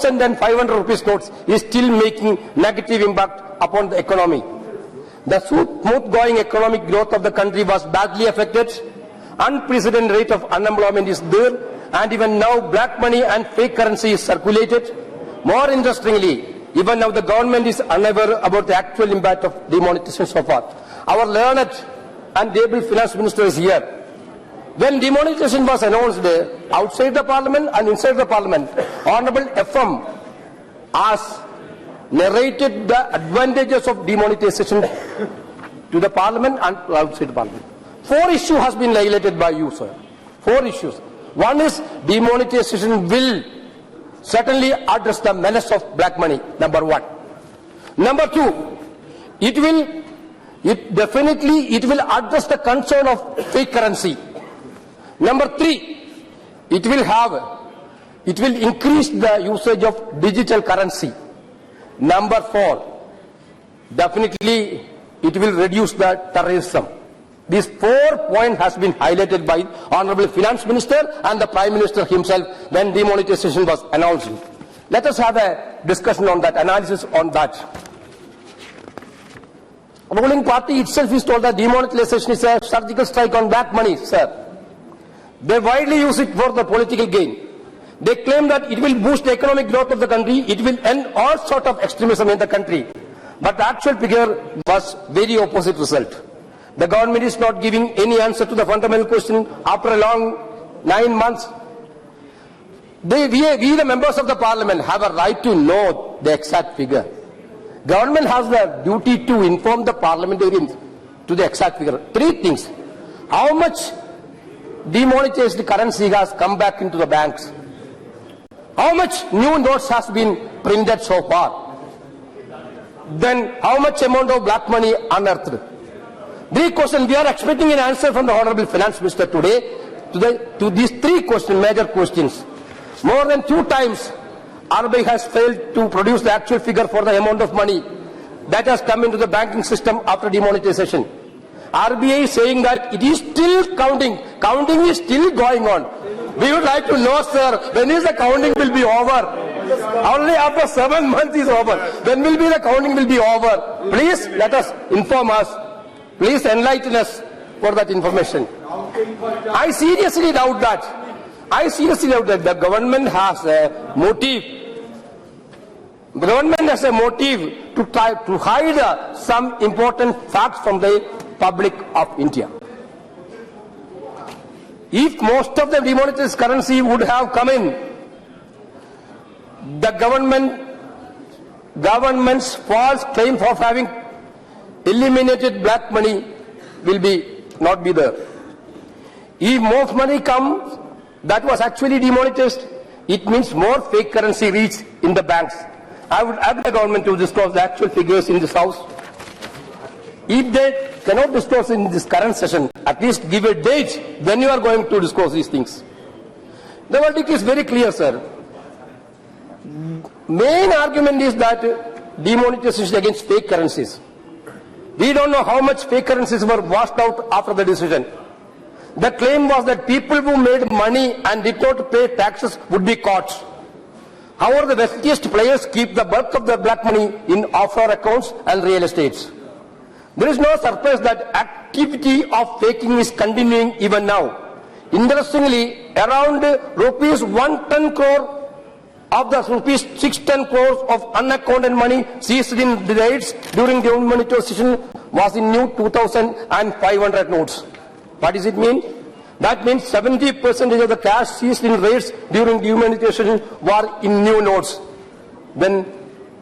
and 500 rupees notes is still making negative impact upon the economy. The smooth-going economic growth of the country was badly affected. Unprecedented rate of unemployment is there, and even now black money and fake currency is circulated. More interestingly, even now the government is unaware about the actual impact of demonetization so far. Our learned and able finance minister is here. When demonetization was announced outside the parliament and inside the parliament, Honorable FM has narrated the advantages of demonetization to the parliament and outside the parliament. 4 issues has been highlighted by you, sir. 4 issues. One is demonetization will certainly address the menace of black money, number 1. Number 2, it will address the concern of fake currency. Number 3, it will increase the usage of digital currency. Number 4, definitely it will reduce the terrorism. These 4 points has been highlighted by Honorable Finance Minister and the Prime Minister himself when demonetization was announced. Let us have a discussion on that, analysis on that. The ruling party itself is told that demonetization is a surgical strike on black money, sir. They widely use it for the political gain. They claim that it will boost the economic growth of the country, it will end all sort of extremism in the country. But the actual figure was very opposite result. The government is not giving any answer to the fundamental question after a long 9 months. We, the members of the parliament, have a right to know the exact figure. Government has the duty to inform the parliamentarians to the exact figure. 3 things. How much demonetized currency has come back into the banks? How much new notes has been printed so far? Then how much amount of black money unearthed? 3 questions. We are expecting an answer from the Honorable Finance Minister today to these 3 questions, major questions. More than 2 times, RBI has failed to produce the actual figure for the amount of money that has come into the banking system after demonetization. RBI is saying that it is still counting. Counting is still going on. We would like to know, sir, when is the counting will be over? Only after 7 months is over. When will be the counting will be over? Please let us inform us. Please enlighten us for that information. I seriously doubt that. The government has a motive. The government has a motive to try to hide some important facts from the public of India. If most of the demonetized currency would have come in, the government's false claim of having eliminated black money will not be there. If more money comes that was actually demonetized, it means more fake currency reached in the banks. I would ask the government to disclose the actual figures in this house. If they cannot disclose in this current session, at least give a date when you are going to disclose these things. The verdict is very clear, sir. Main argument is that demonetization is against fake currencies. We don't know how much fake currencies were washed out after the decision. The claim was that people who made money and did not pay taxes would be caught. However, the wealthiest players keep the bulk of their black money in offshore accounts and real estates. There is no surprise that activity of faking is continuing even now. Interestingly, around rupees 110 crore of the rupees 610 crores of unaccounted money seized in the raids during the demonetization was in new 2,500 notes. What does it mean? That means 70% of the cash seized in raids during demonetization were in new notes. Then,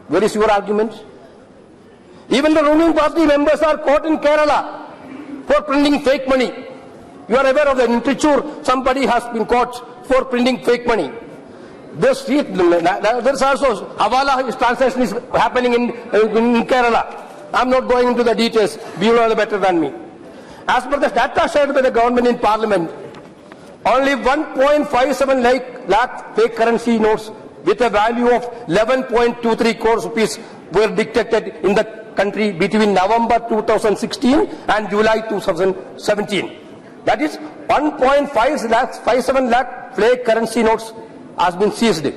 where is your argument? Even the ruling party members are caught in Kerala for printing fake money. You are aware of that. In Trichur, somebody has been caught for printing fake money. There's also Hawala transaction is happening in Kerala. I'm not going into the details. You know better than me. As per the data shared by the government in Parliament, only 1.57 lakh fake currency notes with a value of 11.23 crores rupees were detected in the country between November 2016 and July 2017. That is 1.57 lakh fake currency notes has been seized.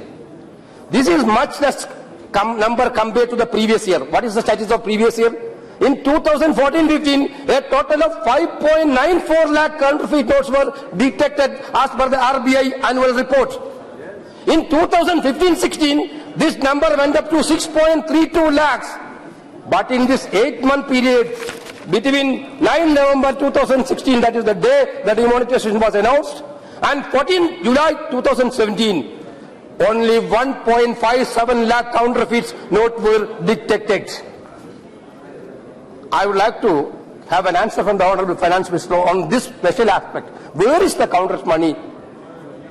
This is much less number compared to the previous year. What is the status of previous year? In 2014-15, a total of 5.94 lakh counterfeit notes were detected as per the RBI annual report. In 2015-16, this number went up to 6.32 lakhs. But in this 8-month period, between 9 November 2016, that is the day the demonetization was announced, and 14 July 2017, only 1.57 lakh counterfeit notes were detected. I would like to have an answer from the Honorable Finance Minister on this special aspect. Where is the counterfeit money?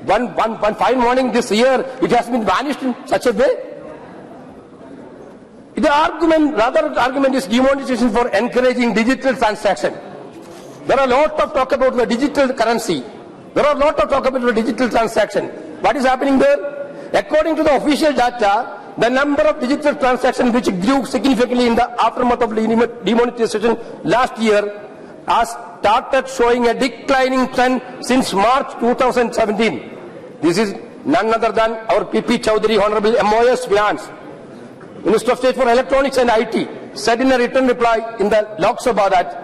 One fine morning this year, it has been vanished in such a way. The argument is demonetization for encouraging digital transaction. There are a lot of talk about the digital currency. There are a lot of talk about the digital transaction. What is happening there? According to the official data, the number of digital transactions which grew significantly in the aftermath of demonetization last year has started showing a declining trend since March 2017. This is none other than our PP Chowdhury, Honorable MOS Finance, Minister of State for Electronics and IT, said in a written reply in the Lok Sabha that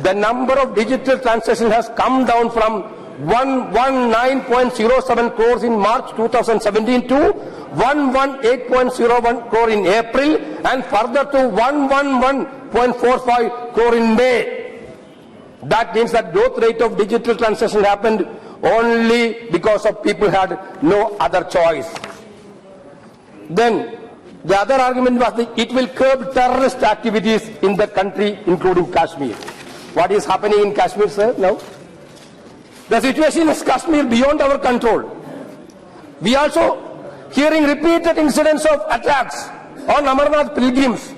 the number of digital transactions has come down from 119.07 crores in March 2017 to 118.01 crore in April and further to 111.45 crore in May. That means that growth rate of digital transaction happened only because of people had no other choice. Then the other argument was that it will curb terrorist activities in the country, including Kashmir. What is happening in Kashmir, sir, now? The situation is Kashmir beyond our control. We also hearing repeated incidents of attacks on Amarnath pilgrims.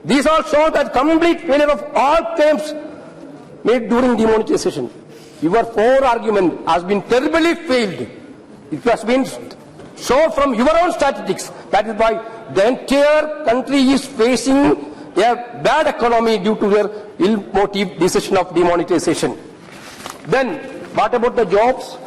These all show that complete failure of all claims made during demonetization. Your core argument has been terribly failed. It has been shown from your own statistics. That is why the entire country is facing a bad economy due to their ill-motivated decision of demonetization. Then, what about the jobs?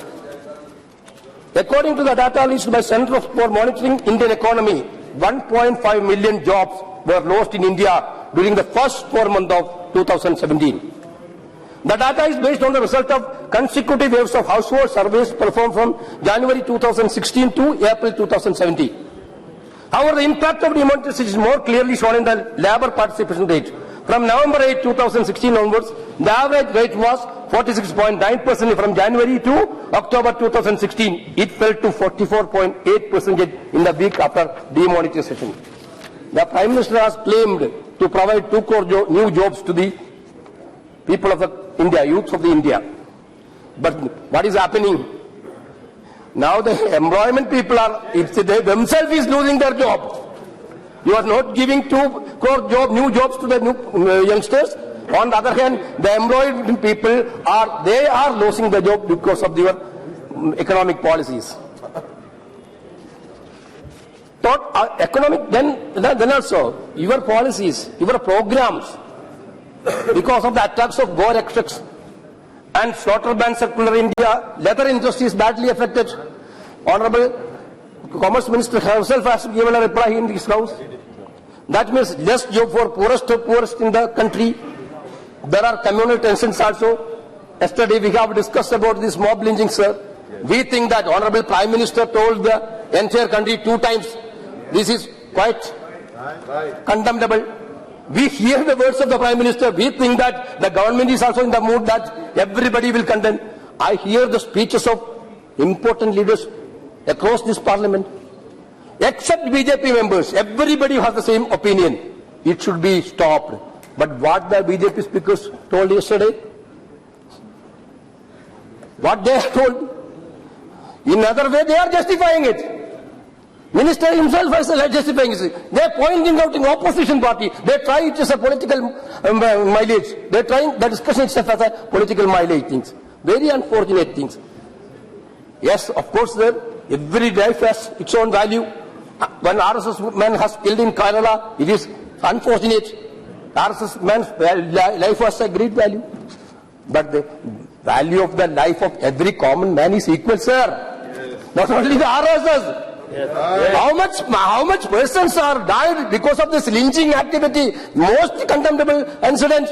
According to the data released by Center for Monitoring Indian Economy, 1.5 million jobs were lost in India during the first 4 months of 2017. The data is based on the result of consecutive waves of household surveys performed from January 2016 to April 2017. However, the impact of demonetization is more clearly shown in the labour participation rate. From November 8, 2016 onwards, the average rate was 46.9% from January to October 2016. It fell to 44.8% in the week after demonetization. The Prime Minister has claimed to provide 2 crore new jobs to the people of India, youths of India. But what is happening? Now the employment people are, they themselves is losing their jobs. You are not giving 2 crore new jobs to the youngsters. On the other hand, the employed people are losing the job because of your economic policies. Then also your policies, your programs, because of the attacks of Gore extracts and slaughter ban circular in India, leather industry is badly affected. Honorable Commerce Minister herself has given a reply in this house. That means less job for poorest in the country. There are communal tensions also. Yesterday we have discussed about this mob lynching, sir. We think that Honorable Prime Minister told the entire country 2 times. This is quite condemnable. We hear the words of the Prime Minister. We think that the government is also in the mood that everybody will condemn. I hear the speeches of important leaders across this parliament. Except BJP members, everybody has the same opinion. It should be stopped. But what the BJP speakers told yesterday, what they have told, in other way they are justifying it. Minister himself is justifying it. They are pointing out in opposition party. They try it as a political mileage. They are trying the discussion itself as a political mileage things. Very unfortunate things. Yes, of course, every life has its own value. When RSS man has killed in Kerala, it is unfortunate. RSS man's life has a great value. But the value of the life of every common man is equal, sir. Yes. not only the RSS. How much persons are died because of this lynching activity? Most contemptible incidents.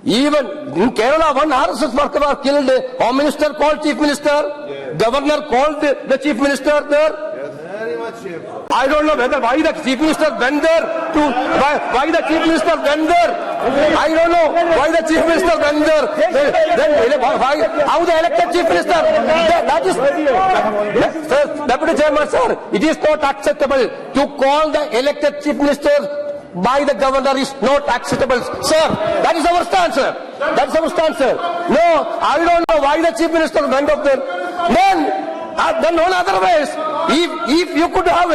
Even in Kerala, one RSS worker was killed. Home Minister called Chief Minister. Governor called the Chief Minister there. I don't know why the Chief Minister went there why the Chief Minister went there. I don't know why the Chief Minister went there. Then how the elected Chief Minister? That is, sir, Deputy Chairman, sir, it is not acceptable to call the elected Chief Minister by the governor is not acceptable, sir. That is our stance, sir. That is our stance, sir. No, I don't know why the Chief Minister went up there. Then on other ways, if you could have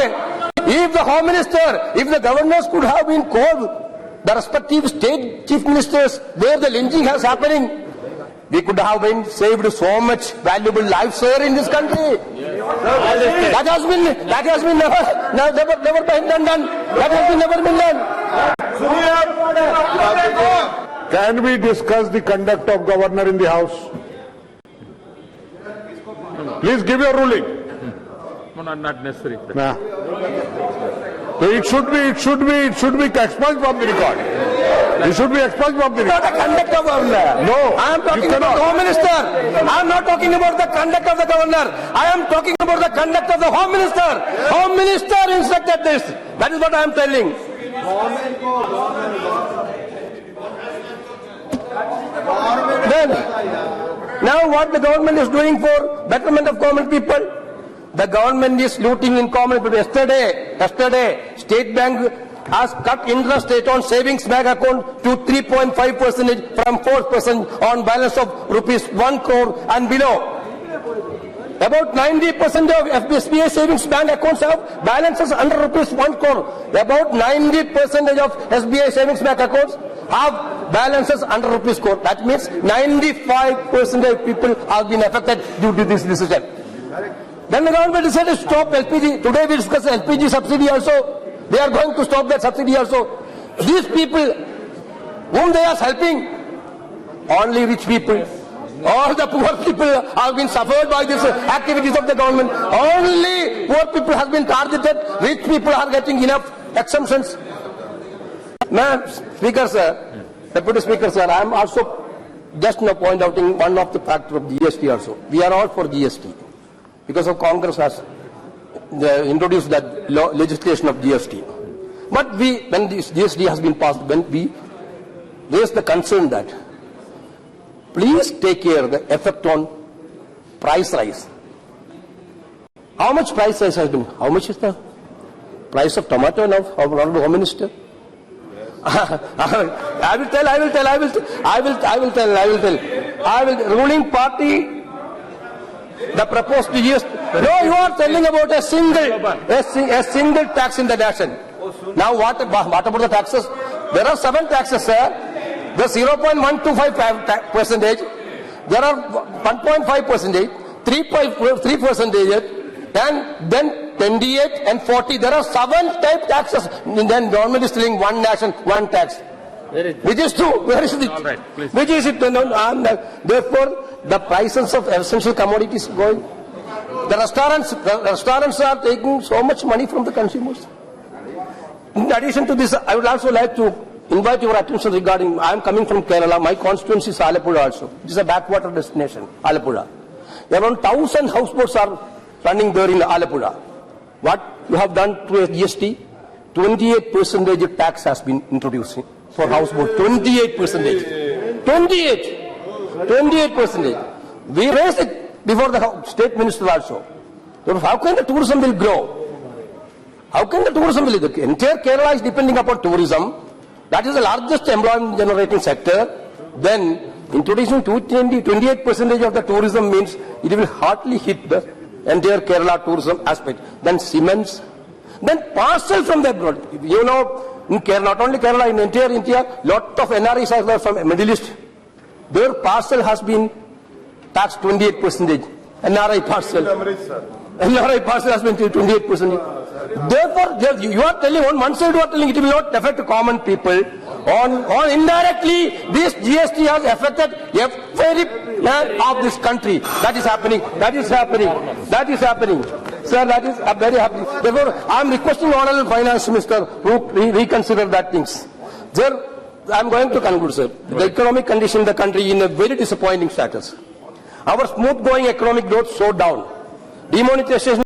if the Home Minister, if the governors could have been called, the respective state chief ministers where the lynching has happening, we could have been saved so much valuable life, sir, in this country. That has been never been done. That has been never been done. Can we discuss the conduct of governor in the House? Please give your ruling. No, not necessary. Nah. So it should be expunged from the record. It should be expunged from the record. Not the conduct of governor. No. I am talking about the Home Minister. I am not talking about the conduct of the governor. I am talking about the conduct of the Home Minister. Home Minister instructed this. That is what I am telling. Then, now what the government is doing for betterment of common people? The government is looting in common people. Yesterday, State Bank has cut interest rate on savings bank account to 3.5% from 4% on balance of rupees 1 crore and below. About 90% of SBI savings bank accounts have balances under rupees 1 crore. About 90% of SBI savings bank accounts have balances under rupees crore. That means 95% of people have been affected due to this decision. Then the government decided to stop LPG. Today we discuss LPG subsidy also. They are going to stop that subsidy also. These people, whom they are helping, only rich people. All the poor people have been suffered by these activities of the government. Only poor people have been targeted. Rich people are getting enough exemptions. Ma'am, Speaker sir, Deputy Speaker sir, I am also just now point out one of the factors of GST also. We are all for GST. Because of Congress has introduced that legislation of GST. But when this GST has been passed, when we raise the concern that please take care of the effect on price rise. How much price rise has been? How much is the price of tomato now? Honorable Home Minister? I will tell. Ruling party. The proposed GST. No, you are telling about a single tax in the nation. Now what about the taxes? There are 7 taxes, sir. The 0.125%. There are 1.5%, 3%, and then 28 and 40. There are 7 type taxes. And then government is telling one nation, one tax. Which is true. Where is it? Right, which is it? Therefore, the prices of essential commodities going. The restaurants are taking so much money from the consumers. In addition to this, I would also like to invite your attention regarding, I am coming from Kerala, my constituency is Alappuzha also. It is a backwater destination, Alappuzha. Around 1,000 houseboats are running there in Alappuzha. What you have done through GST, 28% tax has been introduced for houseboat. 28%. 28%. We raised it before the state minister also. How can the tourism will grow? How can the tourism will grow? Entire Kerala is depending upon tourism. That is the largest employment generating sector. Then introducing 28% of the tourism means it will hardly hit the entire Kerala tourism aspect. Then cements. Then parcel from the abroad. You know, in Kerala, not only Kerala, in entire India, lot of NRIs are there from Middle East. Their parcel has been taxed 28%. NRI parcel. NRI parcel has been 28%. Therefore, you are telling on one side, you are telling it will not affect common people. On indirectly, this GST has affected every man of this country. That is happening. That is happening. That is happening. Sir, that is very happening. Therefore, I am requesting Honorable Finance Minister to reconsider that things. Sir, I am going to conclude, sir. The economic condition in the country in a very disappointing status. Our smooth going economic growth slowed down. Demonetization